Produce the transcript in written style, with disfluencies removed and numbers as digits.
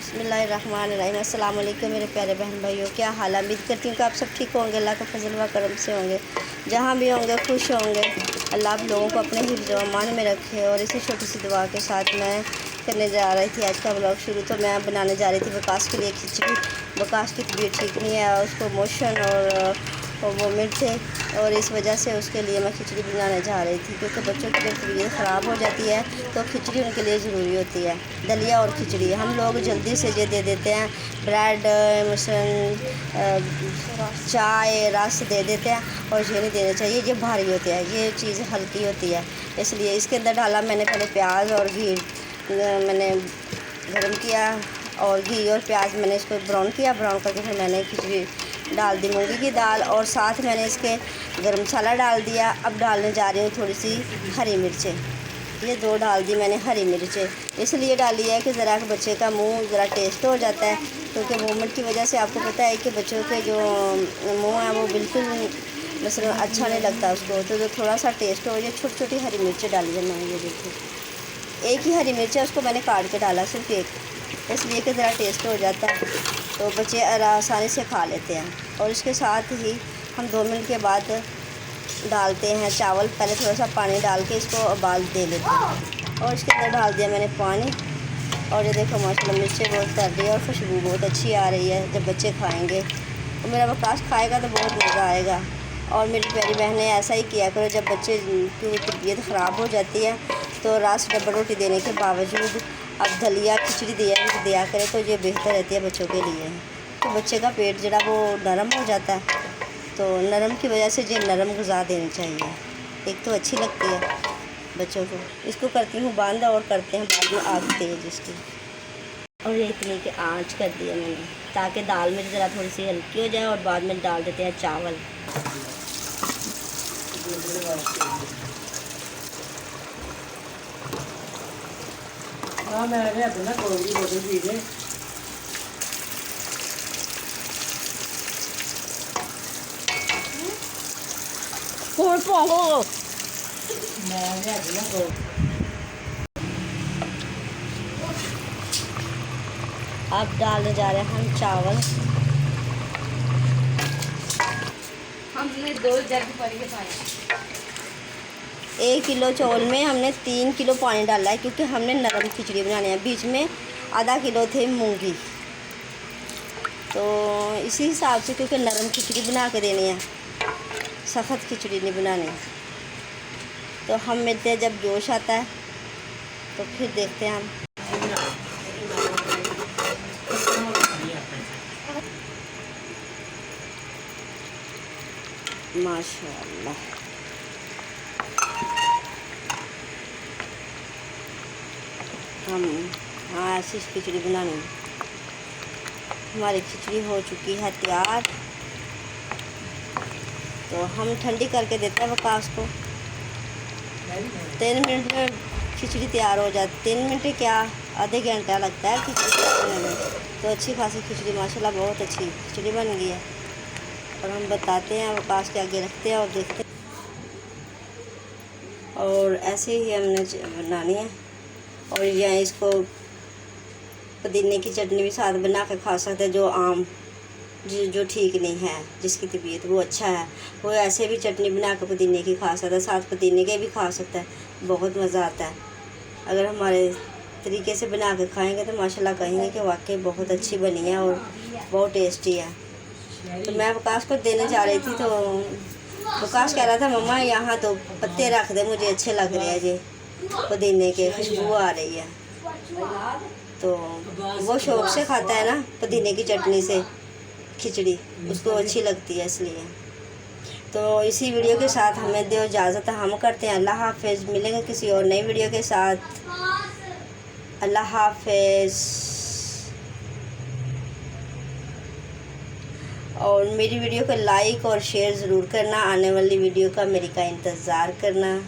बिस्मिल्लाहिर्रहमानिर्रहीम। अस्सलाम वालेकुम मेरे प्यारे बहन भाइयों, क्या हाल है। उम्मीद करती हूँ कि आप सब ठीक होंगे, अल्लाह का फजल व करम से होंगे, जहाँ भी होंगे खुश होंगे। अल्लाह आप लोगों को अपने हिफ्ज़ व अमान में रखे। और इसी छोटी सी दुआ के साथ मैं करने जा रही थी आज का ब्लॉग शुरू। तो मैं बनाने जा रही थी वकास के लिए खिचड़ी। वकास की तबीयत ठीक नहीं है, उसको मोशन और वोमिट थे, और इस वजह से उसके लिए मैं खिचड़ी बनाने जा रही थी, क्योंकि बच्चों की जब तबीयत ख़राब हो जाती है तो खिचड़ी उनके लिए ज़रूरी होती है। दलिया और खिचड़ी हम लोग जल्दी से ये दे देते हैं, ब्रेड मसलन चाय रस दे देते हैं, और ये नहीं देना चाहिए, ये भारी होती है, ये चीज़ हल्की होती है। इसलिए इसके अंदर डाला मैंने पहले प्याज और घी, मैंने गर्म किया, और घी और प्याज मैंने इसको ब्राउन किया। ब्राउन करके फिर मैंने खिचड़ी डाल दी, मूंगी की दाल, और साथ मैंने इसके गरम मसाला डाल दिया। अब डालने जा रही हूँ थोड़ी सी हरी मिर्चें, ये 2 डाल दी मैंने हरी मिर्चें। इसलिए डाली है कि ज़रा बच्चे का मुंह ज़रा टेस्ट हो जाता है, क्योंकि वोमिट की वजह से आपको पता है कि बच्चों के जो मुंह है वो बिल्कुल मसलन अच्छा नहीं लगता उसको, तो जो थोड़ा सा टेस्ट हो। ये छोटी छोटी हरी मिर्चें डाली है मैंने, ये देखिए एक ही हरी मिर्च है, उसको मैंने काट के डाला सिर्फ एक, इसलिए कि ज़रा टेस्ट हो जाता है, तो बच्चे आसानी से खा लेते हैं। और इसके साथ ही हम 2 मिनट के बाद डालते हैं चावल। पहले थोड़ा सा पानी डाल के इसको उबाल दे लेते हैं, और इसके अंदर डाल दिया मैंने पानी। और ये देखो माशाल्लाह मिर्चें बहुत कर रही है और खुशबू बहुत अच्छी आ रही है। जब बच्चे खाएंगे तो मेरा वकास खाएगा तो बहुत मज़ा आएगा। और मेरी प्यारी बहनें ऐसा ही किया करो, जब बच्चे की तबीयत ख़राब हो जाती है तो रात डबल रोटी देने के बावजूद अब दलिया खिचड़ी दिया करें, तो ये बेहतर रहती है बच्चों के लिए। तो बच्चे का पेट जरा वो नरम हो जाता है, तो नरम की वजह से ये नरम ग़िज़ा देनी चाहिए। एक तो अच्छी लगती है बच्चों को। इसको करती हूँ बंद, और करते हैं बाद में आग तेज़ इसकी। और ये इतनी की आँच कर दी है मैंने, ताकि दाल में ज़रा थोड़ी सी हल्की हो जाए, और बाद में डाल देते हैं चावल। हाँ मैं अपना कोई बोतल पी ले। कौन पोंगो मैं अपना को अब डालने जा रहे हैं हम चावल। हमने 2 जग पानी के पानी 1 किलो चावल में हमने 3 किलो पानी डाला है, क्योंकि हमने नरम खिचड़ी बनानी है। बीच में आधा किलो थे मूंगी, तो इसी हिसाब से, क्योंकि नरम खिचड़ी बना के देनी है, सख्त खिचड़ी नहीं बनानी। तो हम मिलते हैं जब जोश आता है, तो फिर देखते हैं हम। माशाअल्लाह हम ऐसी खिचड़ी बनानी। हमारी खिचड़ी हो चुकी है तैयार, तो हम ठंडी करके देते हैं वकास को। 3 मिनट में खिचड़ी तैयार हो जाती। 3 मिनट क्या, आधे घंटा लगता है खिचड़ी तैयार होने में। तो अच्छी खासी खिचड़ी माशाल्लाह बहुत अच्छी खिचड़ी बन गई है, और हम बताते हैं वकास के आगे रखते हैं और देखते हैं। और ऐसे ही हमने बनानी है। और या इसको पुदीने की चटनी भी साथ बना कर खा सकते हैं, जो आम जो ठीक नहीं है, जिसकी तबीयत वो अच्छा है, वो ऐसे भी चटनी बना कर पुदीने की खा सकता है, साथ पुदीने के भी खा सकता है। बहुत मज़ा आता है अगर हमारे तरीके से बना कर खाएंगे, तो माशाल्लाह कहेंगे कि वाकई बहुत अच्छी बनी है और बहुत टेस्टी है। तो मैं वकास को देने जा रही थी, तो वकास कह रहा था मम्मा यहाँ तो पत्ते रख दे, मुझे अच्छे लग रहे हैं, ये पुदीने के खुशबू आ रही है। तो वो शौक़ से खाता है ना पुदीने की चटनी से खिचड़ी, उसको अच्छी लगती है इसलिए। तो इसी वीडियो के साथ हमें दो इजाज़त, हम करते हैं अल्लाह हाफ़िज़। मिलेंगे किसी और नई वीडियो के साथ। अल्लाह हाफ़िज़। और मेरी वीडियो को लाइक और शेयर ज़रूर करना, आने वाली वीडियो का मेरी का इंतज़ार करना।